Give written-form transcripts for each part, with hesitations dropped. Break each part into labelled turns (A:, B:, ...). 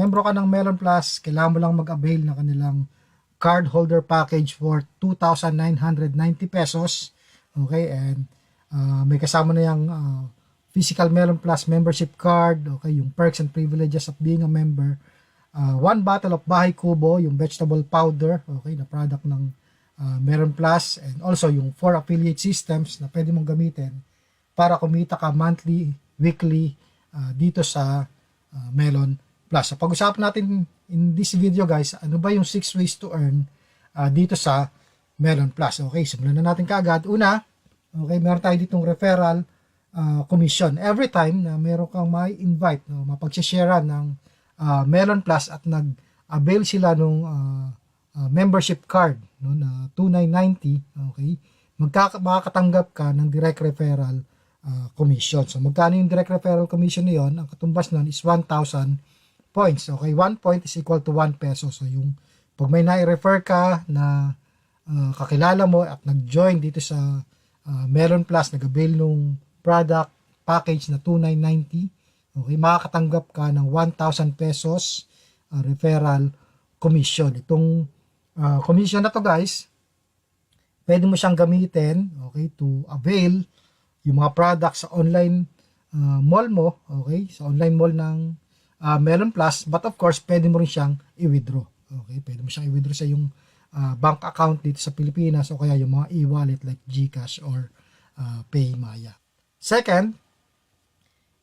A: membro ka ng Melon Plus, kailangan mo lang mag-avail ng kanilang card holder package for 2,990 pesos. Okay, and may kasama na yung physical Melon Plus membership card, okay, yung perks and privileges of being a member. One bottle of Bahay Kubo, yung vegetable powder, okay, na product ng Melon Plus, and also yung 4 affiliate systems na pwede mong gamitin para kumita ka monthly, weekly dito sa Melon Plus. So pag-usapan natin in this video guys, ano ba yung 6 ways to earn dito sa Melon Plus. Okay, simulan na natin kaagad. Una, okay, meron tayo ditong referral commission. Every time na meron kang may invite, no, mapag-share ng Melon Plus at nag-avail sila nung membership card, no, na 2,990, okay, makakatanggap ka ng direct referral commission. So magkano yung direct referral commission na yun? Ang katumbas nun is 1,000 points. Okay, 1 point is equal to 1 peso. So yung pag may na-refer ka na kakilala mo at nag-join dito sa Melon Plus, nag-avail nung product package na 2,990, okay, makakatanggap ka ng 1,000 pesos referral commission. Itong commission na to guys, pwede mo siyang gamitin, okay, to avail yung mga products sa online mall mo, okay, sa online mall ng Melon Plus, but of course, pwede mo rin siyang i-withdraw. Okay, pwede mo siyang i-withdraw sa yung bank account dito sa Pilipinas o kaya yung mga e-wallet like GCash or PayMaya. Second,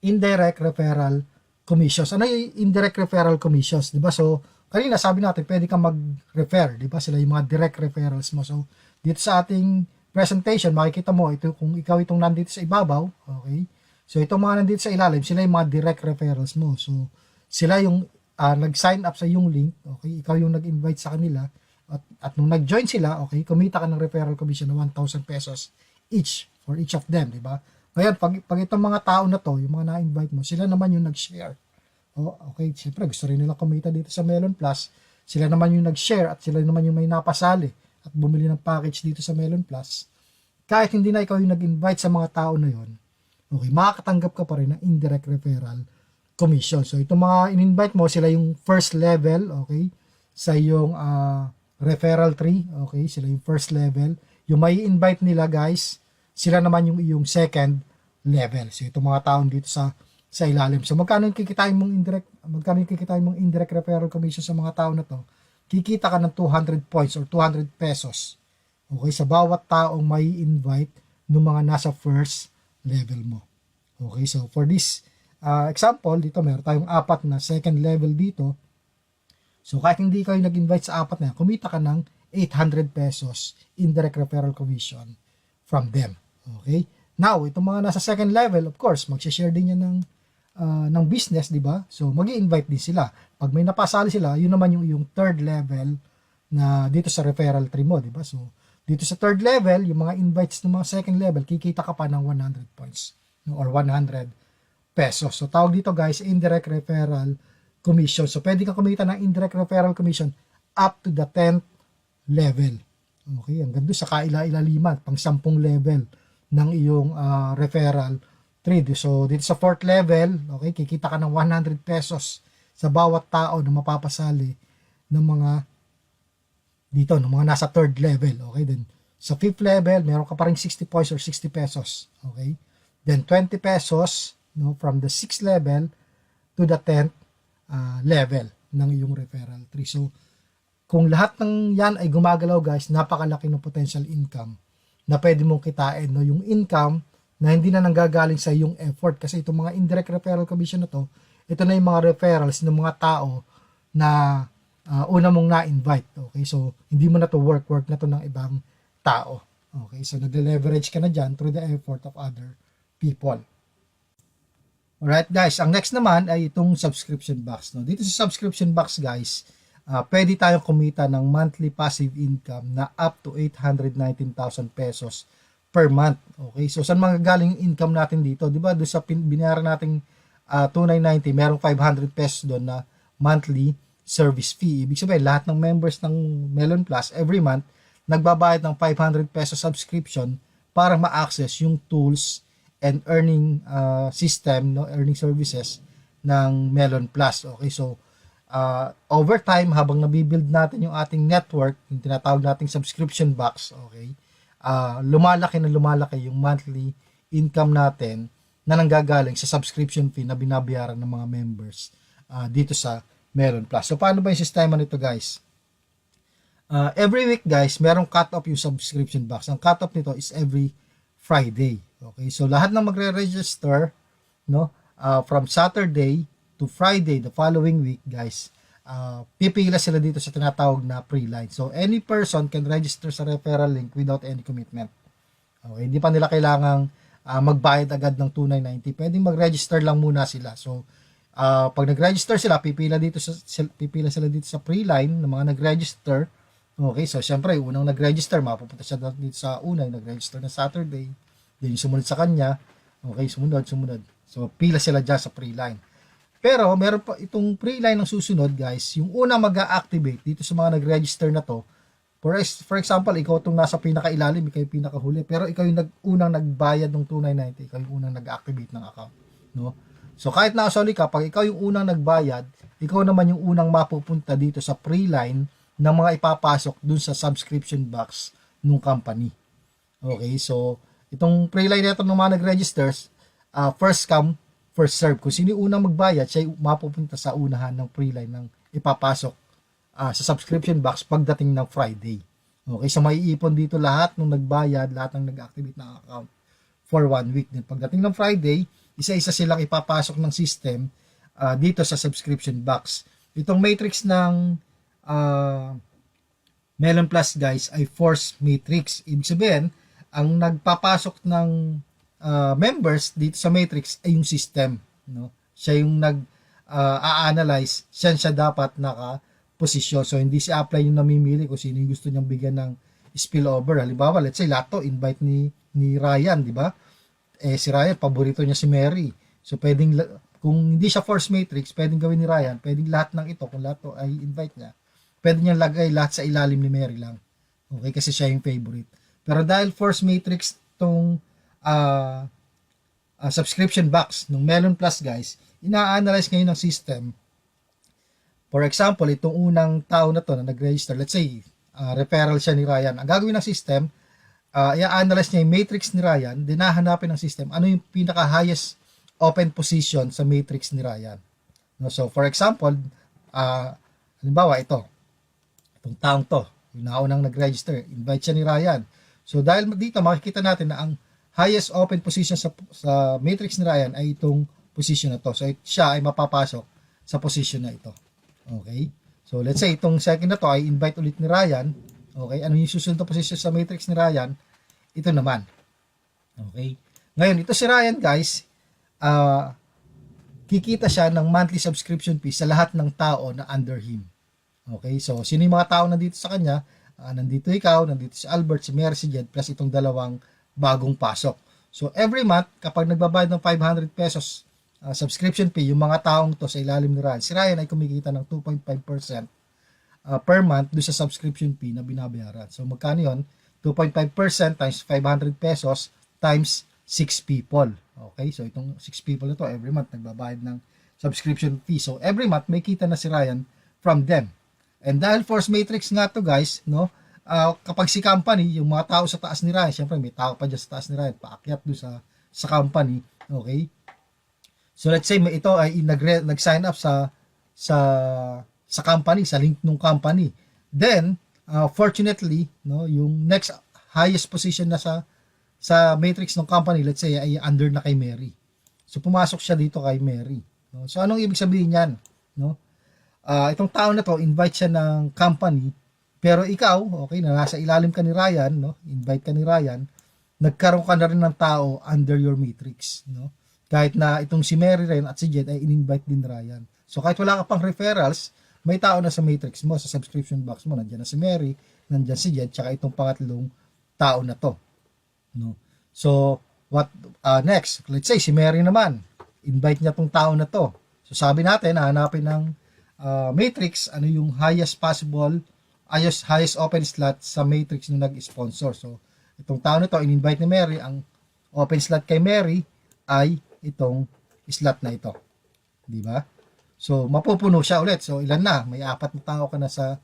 A: indirect referral commissions. Ano yung indirect referral commissions? Diba? So, kanina sabi natin, pwede kang mag-refer. Diba? Sila yung mga direct referrals mo. So, dito sa ating presentation, makikita mo, ito, kung ikaw itong nandito sa ibabaw, okay? So, itong mga nandito sa ilalim, sila yung mga direct referrals mo. So, sila yung nag-sign up sa yung link, okay? Ikaw yung nag-invite sa kanila. At nung nag-join sila, okay, kumita ka ng referral commission na 1,000 pesos each for each of them, diba? Ngayon, pag itong mga tao na to, yung mga na-invite mo, sila naman yung nag-share. Okay, siyempre gusto rin nilang kumita dito sa Melon Plus. Sila naman yung nag-share at sila naman yung may napasali at bumili ng package dito sa Melon Plus. Kahit hindi na ikaw yung nag-invite sa mga tao na yon, okay, makakatanggap ka pa rin ng indirect referral commission. So, itong mga in-invite mo, sila yung first level, okay, sa yung referral tree, okay, sila yung first level. Yung may invite nila guys, sila naman yung second level. So itong mga taon dito sa ilalim. So magkano yung kikitain mong indirect referral commission sa mga tao na to? Kikita ka ng 200 points or 200 pesos. Okay, sa bawat taong may invite ng mga nasa first level mo. Okay, so for this example, dito meron tayong 4 na second level dito. So kahit hindi kayo nag-invite sa 4 na yan, kumita ka ng 800 pesos indirect referral commission from them. Okay? Now, itong mga nasa second level, of course, mag-share din yan ng business, di ba? So, mag-i-invite din sila. Pag may napasali sila, yun naman yung third level na dito sa referral tree mo, di ba? So, dito sa third level, yung mga invites ng mga second level, kikita ka pa ng 100 points or 100 pesos. So, tawag dito guys, indirect referral commission. So, pwede ka kumita ng indirect referral commission up to the 10th level. Okay, hanggang doon sa kaila-ilaliman, pang 10 level ng iyong referral trade. So, dito sa 4th level, okay, kikita ka ng 100 pesos sa bawat tao na mapapasali ng mga dito, ng mga nasa 3rd level. Okay, then sa 5th level, meron ka pa rin 60 points or 60 pesos. Okay, then 20 pesos, no, from the 6th level to the 10th level ng iyong referral tree. So, kung lahat ng yan ay gumagalaw guys, napakalaki ng potential income na pwede mong kitain, no? Yung income na hindi na nanggagaling sa yung effort, kasi itong mga indirect referral commission na to, ito na yung mga referrals ng mga tao na una mong na-invite. Okay, so hindi mo na to work na to ng ibang tao. Okay, so nag-leverage ka na dyan through the effort of other people. Alright guys, ang next naman ay itong subscription box. No? Dito sa subscription box guys, pwede tayong kumita ng monthly passive income na up to 819,000 pesos per month. Okay, so saan magagaling yung income natin dito? Di ba doon sa binayaran nating 2,990, merong 500 pesos doon na monthly service fee. Ibig sabihin, lahat ng members ng Melon Plus every month, nagbabayad ng 500 pesos subscription para ma-access yung tools and earning system, no, earning services ng Melon Plus. Okay, so over time, habang nabibuild natin yung ating network, yung tinatawag nating subscription box, okay, lumalaki na lumalaki yung monthly income natin na nanggagaling sa subscription fee na binabayaran ng mga members dito sa Meron Plus. So, paano ba yung sistema nito, guys? Every week, guys, merong cut-off yung subscription box. Ang cut-off nito is every Friday. Okay, so lahat ng magre-register, no, from Saturday to Friday the following week, guys, pipila sila dito sa tinatawag na pre-line. So, any person can register sa referral link without any commitment. Okay, hindi pa nila kailangang magbayad agad ng 2,990. Pwedeng mag-register lang muna sila. So, pag nag-register sila, pipila sila dito sa pre-line ng mga nag-register. Okay, so syempre, unang nag-register, mapupunta siya dito sa unang nag-register na Saturday. Then sumunod sa kanya. Okay, sumunod. So, pila sila dyan sa pre-line. Pero, meron pa itong pre-line ng susunod, guys. Yung unang mag-a-activate dito sa mga nag-register na to. For example, ikaw itong nasa pinaka-ilalim, ikaw yung pinaka-huli. Pero ikaw yung unang nagbayad ng 2,990, ikaw yung unang nag-activate ng account. No? So, kahit nakasali ka, pag ikaw yung unang nagbayad, ikaw naman yung unang mapupunta dito sa pre-line ng mga ipapasok dun sa subscription box ng company. Okay, so itong pre-line nito ng mga nag-registers, first come, first serve. Kung sino yung unang magbayad, siya mapupunta sa unahan ng pre-line ng ipapasok sa subscription box pagdating ng Friday. Okay, so maiipon dito lahat ng nagbayad, lahat ng nag-activate ng account for 1 week. Then pagdating ng Friday, isa-isa silang ipapasok ng system dito sa subscription box. Itong matrix ng Melon Plus, guys, ay force matrix. Ibig sabihin, ang nagpapasok ng members dito sa matrix ay yung system, no? Siya yung a-analyze, siya dapat naka-posisyon. So, hindi si apply yung namimili kung sino yung gusto niyang bigyan ng spillover. Halimbawa, let's say, lato, invite ni Ryan, di ba? Si Ryan, paborito niya si Mary. So, pwedeng, kung hindi siya force matrix, pwedeng gawin ni Ryan, pwedeng lahat ng ito, kung lato ay invite niya, pwede niyang lagay lahat sa ilalim ni Mary lang. Okay, kasi siya yung favorite. Pero dahil force matrix tong subscription box ng Melon Plus, guys, ina-analyze ngayon ng system. For example, itong unang tao na to na nag-register, let's say, referral siya ni Ryan. Ang gagawin ng system, i-analyze niya yung matrix ni Ryan, then hahanapin ng system ano yung pinaka-highest open position sa matrix ni Ryan. No, so, for example, halimbawa, itong taong to, yung naunang nag-register, invite siya ni Ryan. So, dahil dito, makikita natin na ang highest open position sa matrix ni Ryan ay itong position na to. So, siya ay mapapasok sa position na ito. Okay? So, let's say, itong second na to ay invite ulit ni Ryan. Okay? Ano yung susunod na position sa matrix ni Ryan? Ito naman. Okay? Ngayon, ito si Ryan, guys, kikita siya ng monthly subscription fee sa lahat ng tao na under him. Okay, so sino yung mga tao nandito sa kanya? Nandito ikaw, nandito si Albert, si Mary, si Jed, plus itong dalawang bagong pasok. So every month, kapag nagbabayad ng 500 pesos subscription fee, yung mga taong to sa ilalim ni Ryan, si Ryan ay kumikita ng 2.5% per month do sa subscription fee na binabayaran. So magkano yun? 2.5% times 500 pesos times 6 people. Okay, so itong 6 people na to, every month nagbabayad ng subscription fee. So every month, may kita na si Ryan from them. And dahil force matrix nga to, guys, no, kapag si company, yung mga tao sa taas ni Ryan, syempre may tao pa dyan sa taas ni Ryan, paakyat doon sa company, okay? So let's say ito ay nag-sign up sa company, sa link ng company. Then, fortunately, no, yung next highest position na sa matrix ng company, let's say ay under na kay Mary. So pumasok siya dito kay Mary, no? So anong ibig sabihin niyan, no? Itong tao na to, invite siya ng company, pero ikaw, okay, na nasa ilalim ka ni Ryan, no? Invite ka ni Ryan, nagkaroon ka na rin ng tao under your matrix, no? Kahit na itong si Mary rin at si Jed ay in-invite din Ryan. So kahit wala ka pang referrals, may tao na sa matrix mo, sa subscription box mo, nandiyan na si Mary, nandiyan si Jed, tsaka itong pangatlong tao na to, no? So what next? Let's say si Mary naman, invite niya tong tao na to. So sabi natin, hahanapin ng matrix, ano yung highest possible, highest open slot sa matrix nung nag-sponsor. So, itong tao na to, in-invite ni Mary, ang open slot kay Mary ay itong slot na ito. Di ba? So, mapupuno siya ulit. So, ilan na? May 4 na tao ka na sa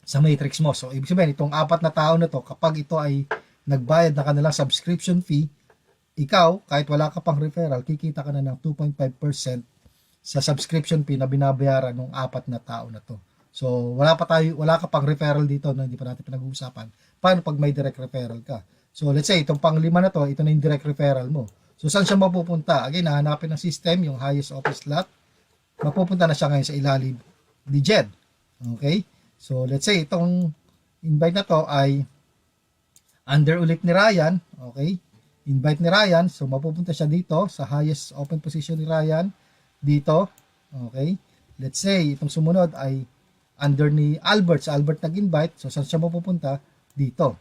A: sa matrix mo. So, ibig sabihin, itong 4 na tao na to, kapag ito ay nagbayad na kanilang subscription fee, ikaw, kahit wala ka pang referral, kikita ka na ng 2.5% sa subscription fee na binabayaran ng 4 na tao na to. So, wala ka pang referral dito na hindi pa natin pinag-uusapan. Paano pag may direct referral ka? So, let's say, itong pang 5 na to, ito na yung direct referral mo. So, saan siya mapupunta? Again, hahanapin ng system, yung highest office slot. Mapupunta na siya ngayon sa ilalim ni Jed. Okay? So, let's say, itong invite na to ay under ulit ni Ryan. Okay? Invite ni Ryan. So, mapupunta siya dito sa highest open position ni Ryan. Dito. Okay? Let's say, itong sumunod ay under ni Albert. Sa Albert nag-invite. So, saan siya mapupunta? Dito.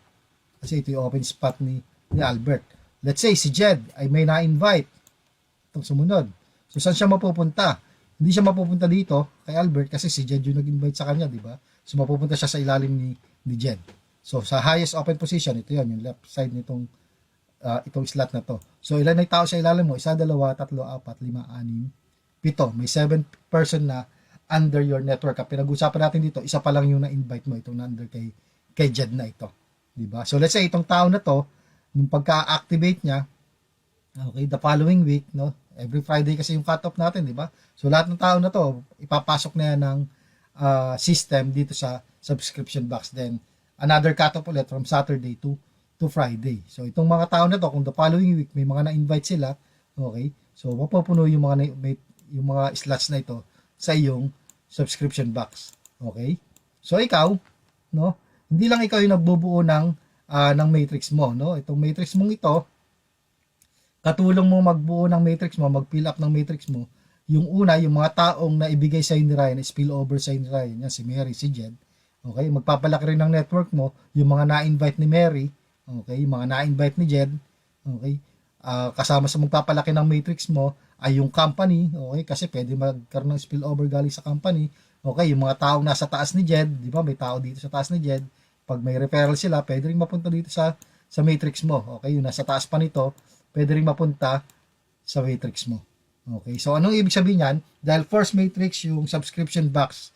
A: Kasi ito yung open spot ni Albert. Let's say, si Jed ay may na-invite. Itong sumunod. So, saan siya mapupunta? Hindi siya mapupunta dito kay Albert kasi si Jed yung nag-invite sa kanya, di ba? So, mapupunta siya sa ilalim ni Jed. So, sa highest open position, ito yun, yung left side nitong itong slot na to. So, ilan na tao sa ilalim mo? 1, 2, 3, 4, 5, 6, 7. May 7 person na under your network. Pinag-usapan natin dito, isa pa lang yung na-invite mo, itong na-under kay Jed na ito. Diba? So, let's say, itong tao na to, nung pagka-activate niya, okay, the following week, no? Every Friday kasi yung cut-off natin, di ba? So, lahat ng tao na to, ipapasok na yan ng system dito sa subscription box. Then, another cut-off ulit from Saturday to Friday. So, itong mga tao na to, kung the following week, may mga na-invite sila, okay, so, mapupuno yung mga slots na ito sa iyong subscription box. Okay? So, ikaw, no? Hindi lang ikaw yung nagbubuo ng matrix mo, no? Itong matrix mong ito, katulong mo magbuo ng matrix mo, mag-fill up ng matrix mo. Yung una, yung mga taong na ibigay sa ni Ryan, spill over sa ni Ryan, yan, si Mary, si Jed. Okay, magpapalaki rin ng network mo, yung mga na-invite ni Mary, okay, yung mga na-invite ni Jed, okay, kasama sa magpapalaki ng matrix mo ay yung company, okay, kasi pwede magkaroon ng spill over galing sa company. Okay, yung mga taong nasa taas ni Jed, di ba, may tao dito sa taas ni Jed. Pag may referral sila, pwede rin mapunta dito sa matrix mo. Okay, yung nasa taas pa nito, pwede rin mapunta sa matrix mo. Okay, so anong ibig sabihin yan? Dahil first matrix, yung subscription box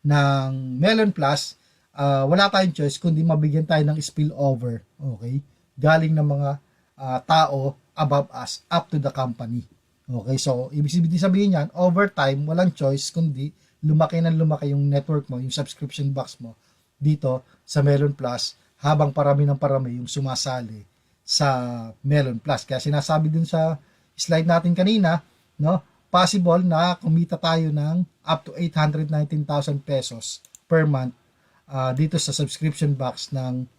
A: ng Melon Plus, wala tayong choice kundi mabigyan tayo ng spillover. Okay, galing ng mga tao above us, up to the company. Okay, so ibig sabihin yan, over time, walang choice kundi lumaki yung network mo, yung subscription box mo dito sa Melon Plus habang parami yung sumasali sa Melon Plus. Kaya sinasabi din sa slide natin kanina, no, possible na kumita tayo ng up to 819,000 pesos per month dito sa subscription box ng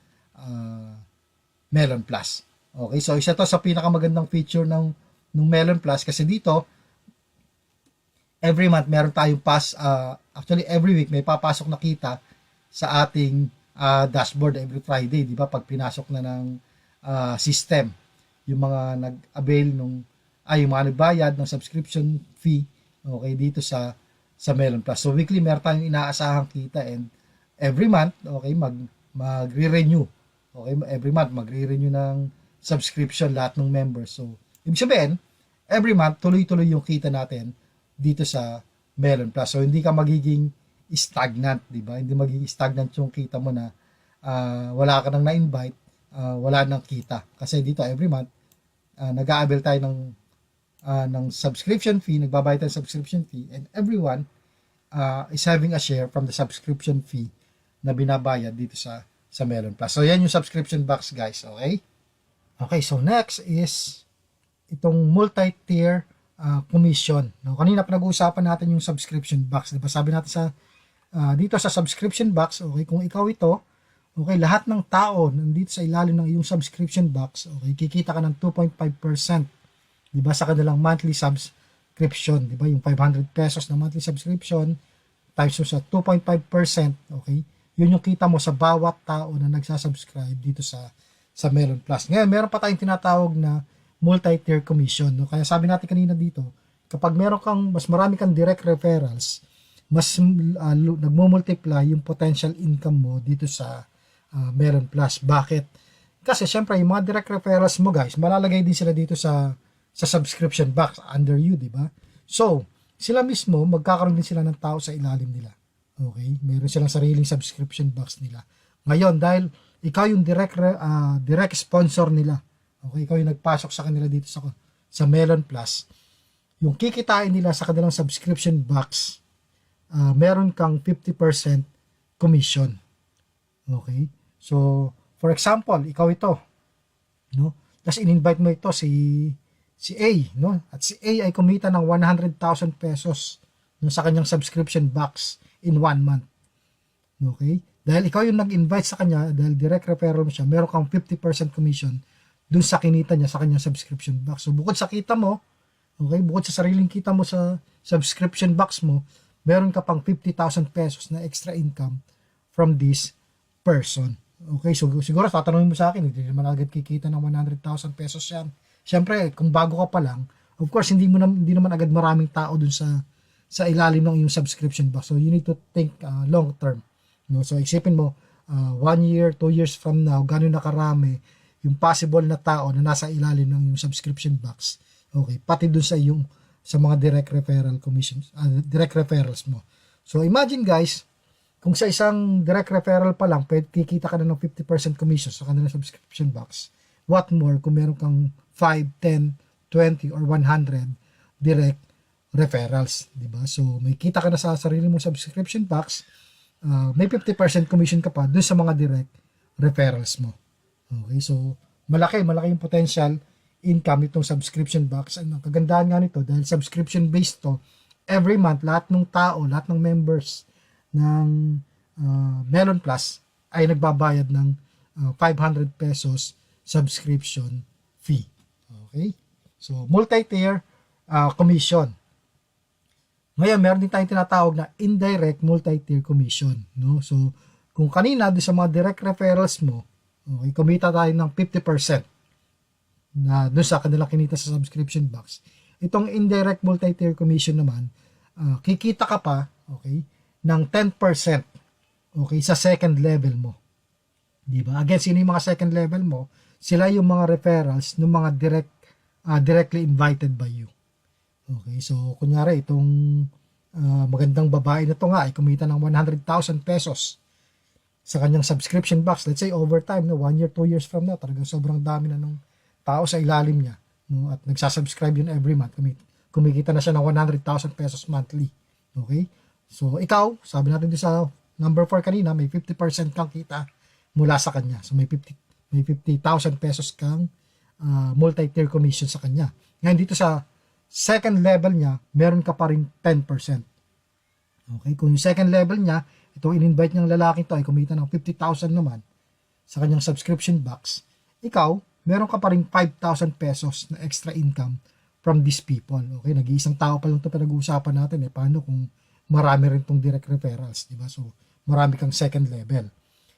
A: Melon Plus. Okay, so isa to sa pinakamagandang feature ng Melon Plus kasi dito every month meron tayong actually every week may papasok na kita sa ating dashboard every Friday, di ba? Pag pinasok na ng system yung mga nag-avail yung mga nagbayad ng subscription fee, okay, dito sa Melon Plus. So weekly meron tayong inaasahang kita and every month, okay, magre-renew. Okay, every month magre-renew ng subscription lahat ng members. So ibig sabihin, every month tuloy-tuloy yung kita natin dito sa Melon Plus. So hindi ka magiging stagnant, di ba? Hindi magiging stagnant yung kita mo na wala ka nang na-invite, wala nang kita. Kasi dito every month nag-a-avail tayo ng subscription fee, nagbabayad tayo ng subscription fee, and everyone is having a share from the subscription fee na binabayad dito sa Melon Plus. So yan yung subscription box, guys, okay? Okay, so next is itong multi-tier commission. No, kanina pinag-uusapan natin yung subscription box. Diba? Sabi natin dito sa subscription box, okay, kung ikaw ito, okay, lahat ng tao nandito sa ilalim ng iyong subscription box, okay, kikita ka ng 2.5%, diba, sa kanilang monthly subscription, diba, yung 500 pesos na monthly subscription times sa 2.5%, okay, yun yung kita mo sa bawat tao na nagsasubscribe dito sa Melon Plus. Ngayon, meron pa tayong tinatawag na multi-tier commission, no? Kaya sabi natin kanina dito, kapag mas marami kang direct referrals, mas nagmo-multiply yung potential income mo dito sa Melon Plus. Bakit? Kasi syempre yung mga direct referrals mo, guys, malalagay din sila dito sa subscription box under you, di ba? So, sila mismo, magkakaroon din sila ng tao sa ilalim nila. Okay? Meron silang sariling subscription box nila. Ngayon, dahil ikaw yung direct sponsor nila, okay, ikaw yung nagpasok sa kanila dito sa Melon Plus, yung kikitain nila sa kanilang subscription box, meron kang 50% commission. Okay? So, for example, ikaw ito, no? Tapos in-invite mo ito si A, no? At si A ay kumita ng 100,000 pesos, no, sa kanyang subscription box in 1 month. Okay? Dahil ikaw yung nag-invite sa kanya, dahil direct referral mo siya, meron kang 50% commission dun sa kinita niya sa kanyang subscription box. So, bukod sa kita mo, okay, bukod sa sariling kita mo sa subscription box mo, meron ka pang 50,000 pesos na extra income from this person. Okay, so siguro tatanungin mo sa akin, hindi naman agad kikita ng 100,000 pesos yan. Siyempre, kung bago ka pa lang, of course, hindi naman agad maraming tao dun sa ilalim ng iyong subscription box. So, you need to think long term. No? So, isipin mo, 1 year, 2 years from now, gano'n na karami yung possible na tao na nasa ilalim ng iyong subscription box. Okay, pati dun sa mga direct referral commissions, direct referrals mo. So, imagine guys, kung sa isang direct referral pa lang, kikita ka na ng 50% commission sa kanilang subscription box. What more kung meron kang 5, 10, 20, or 100 direct referrals, di ba? So, may kita ka na sa sarili mong subscription box, may 50% commission ka pa dun sa mga direct referrals mo. Okay, so malaki yung potential income itong subscription box. Ang kagandahan nga nito, dahil subscription based to, every month, lahat ng tao, lahat ng members ng Melon Plus ay nagbabayad ng 500 pesos subscription fee. Okay? So, multi-tier commission. Ngayon, meron din tayong tinatawag na indirect multi-tier commission. No? So, kung kanina, doon sa mga direct referrals mo, okay, kumita tayo ng 50% na doon sa kanilang kinita sa subscription box. Itong indirect multi-tier commission naman, kikita ka pa, okay, ng 10%, okay, sa second level mo. Di ba? Again, sino yung mga second level mo? Sila yung mga referrals ng mga directly invited by you. Okay, so kunyari itong magandang babae na to nga ay kumita ng 100,000 pesos sa kanyang subscription box. Let's say overtime, no, 1 year, 2 years from now, talagang sobrang dami na ng tao sa ilalim niya, no, at nagsasubscribe yun every month. Kumikita na siya ng 100,000 pesos monthly. Okay? So ikaw, sabi natin din sa number 4 kanina, may 50% kang kita mula sa kanya. So may 50,000 pesos kang multi-tier commission sa kanya. Ngayon dito sa second level niya, meron ka pa rin 10%. Okay? Kung yung second level niya, itong in-invite niyang lalaki to ay kumita ng 50,000 naman sa kanyang subscription box, ikaw, meron ka pa rin 5,000 pesos na extra income from these people. Okay? Nag-iisang tao pa lang ito pinag-uusapan natin. Paano kung marami rin itong direct referrals? Diba? So, marami kang second level.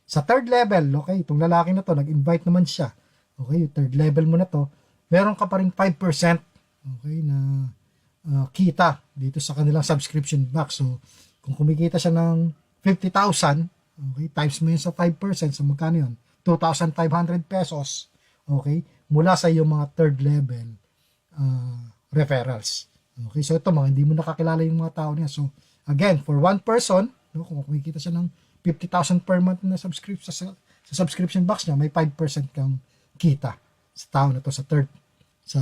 A: Sa third level, okay, itong lalaki na to, nag-invite naman siya. Okay, yung third level mo na to, meron ka pa rin 5%, okay, na kita dito sa kanilang subscription box. So, kung kumikita siya ng 50,000, okay, times mo yun sa 5%, so magkano yun? 2,500 pesos, okay, mula sa iyong mga third level referrals. Okay, so ito mga hindi mo nakakilala yung mga tao niya. So, again, for one person, no, kung kumikita siya ng 50,000 per month na subscription sa subscription box niya, may 5% kang kita sa tao na to sa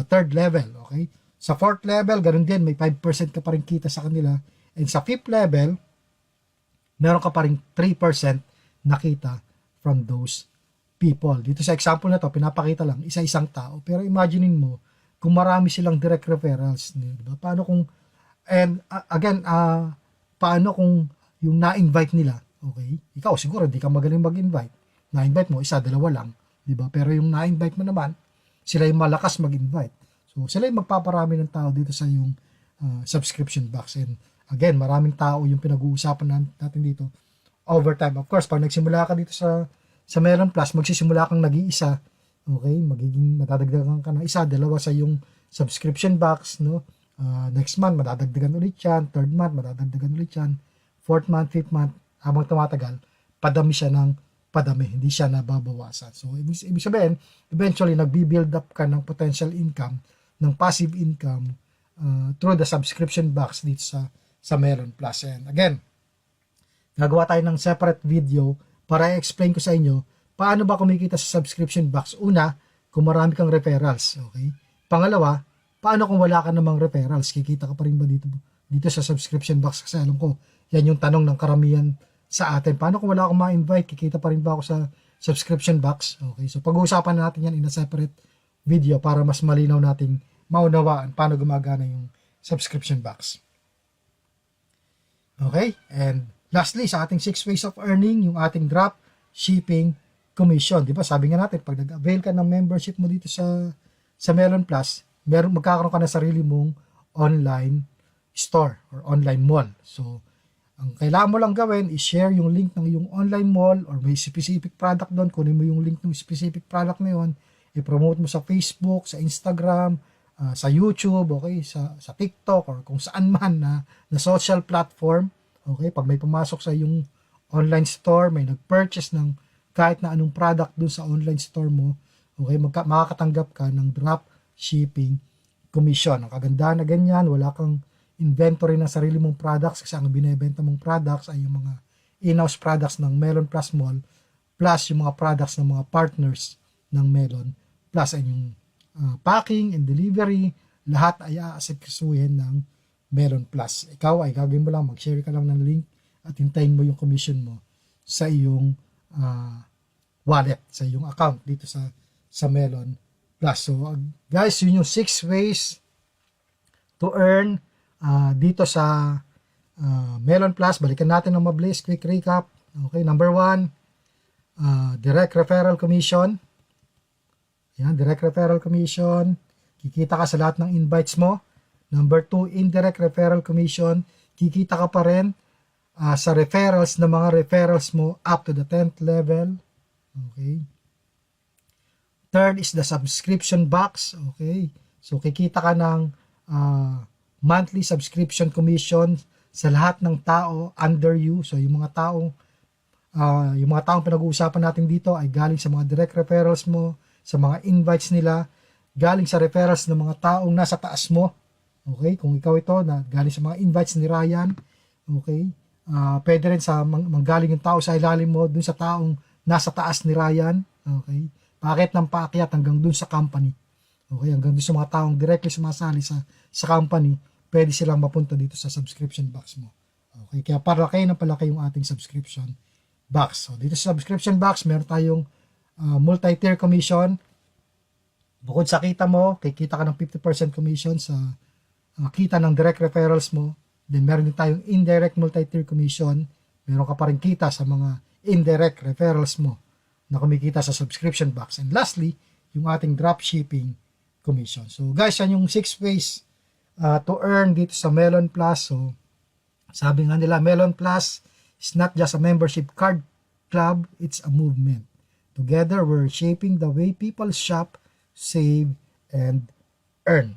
A: third level, okay? Sa fourth level, ganun din, may 5% ka pa rin kita sa kanila. And sa fifth level, meron ka pa rin 3% nakita from those people. Dito sa example na to, pinapakita lang isa-isang tao. Pero imaginein mo, kung marami silang direct referrals, diba? Paano kung, and again, paano kung yung na-invite nila, okay? Ikaw siguro, di ka magaling mag-invite. Na-invite mo, isa, dalawa lang. Diba? Pero yung na-invite mo naman, sila yung malakas mag-invite. So, sila yung magpaparami ng tao dito sa yung subscription box. And again, maraming tao yung pinag-uusapan natin dito over time. Of course, pag nagsimula ka dito sa Melon Plus, magsisimula kang nag-iisa. Okay? Magiging madadagdagan ka ng isa, dalawa sa yung subscription box. No? Next month, madadagdagan ulit yan. Third month, madadagdagan ulit yan. Fourth month, fifth month, habang tumatagal, padami siya ng padami, hindi siya nababawasan. So, ibig sabihin, eventually, nagbi-build up ka ng potential income, ng passive income through the subscription box dito sa Melon Plus. And again, gagawa tayo ng separate video para i-explain ko sa inyo paano ba kumikita sa subscription box. Una, kung marami kang referrals. Okay? Pangalawa, paano kung wala ka namang referrals? Kikita ka pa rin ba dito sa subscription box? Kasi alam ko, yan yung tanong ng karamihan sa atin. Paano kung wala akong ma-invite? Kikita pa rin ba ako sa subscription box? Okay, so pag-uusapan natin yan in a separate video para mas malinaw nating maunawaan paano gumagana yung subscription box. Okay, and lastly, sa ating 6 ways of earning, yung ating drop shipping commission. Di ba? Sabi nga natin, pag nag-avail ka ng membership mo dito sa Melon Plus, magkakaroon ka na sarili mong online store or online mall. So, ang kailangan mo lang gawin is share yung link ng iyong online mall or may specific product doon. Kunin mo yung link ng specific product na yun. I-promote mo sa Facebook, sa Instagram, sa YouTube, okay, sa TikTok or kung saan man na social platform. Okay, pag may pumasok sa yung online store, may nag-purchase ng kahit na anong product doon sa online store mo, okay, makakatanggap ka ng drop shipping commission. Ang kagandahan na ganyan, wala kang inventory ng sarili mong products kasi ang binebenta mong products ay yung mga in-house products ng Melon Plus Mall plus yung mga products ng mga partners ng Melon Plus ay yung packing and delivery, lahat ay aasikasuhin ng Melon Plus. Ikaw ay gagawin mo lang, mag-share ka lang ng link at hintayin mo yung commission mo sa iyong wallet, sa iyong account dito sa Melon Plus. So guys, yun yung 6 ways to earn dito sa Melon Plus. Balikan natin ng mabilis, quick recap. Okay, number 1, direct referral commission. Yan, direct referral commission. Kikita ka sa lahat ng invites mo. Number 2, indirect referral commission. Kikita ka pa rin sa referrals ng mga referrals mo up to the 10th level. Okay. Third is the subscription box. Okay. So, kikita ka ng monthly subscription commission sa lahat ng tao under you. So, yung mga taong pinag-uusapan natin dito ay galing sa mga direct referrals mo, sa mga invites nila, galing sa referrals ng mga taong nasa taas mo. Okay? Kung ikaw ito, na galing sa mga invites ni Ryan, okay? Pwede rin sa manggaling yung tao sa ilalim mo, dun sa taong nasa taas ni Ryan. Okay? Paakyat ng paakyat hanggang dun sa company. Okay? Hanggang dun sa mga taong directly sumasali sa company, pwede silang mapunta dito sa subscription box mo. Okay? Kaya palaki yung ating subscription box. So, dito sa subscription box, meron tayong multi-tier commission. Bukod sa kita mo, kikita ka ng 50% commission sa kita ng direct referrals mo. Then meron din tayong indirect multi-tier commission. Meron ka pa rin kita sa mga indirect referrals mo na kumikita sa subscription box. And lastly, yung ating drop shipping commission. So guys, yan yung 6 ways to earn dito sa Melon Plus. So sabi nga nila, Melon Plus is not just a membership card club, it's a movement. Together, we're shaping the way people shop, save, and earn.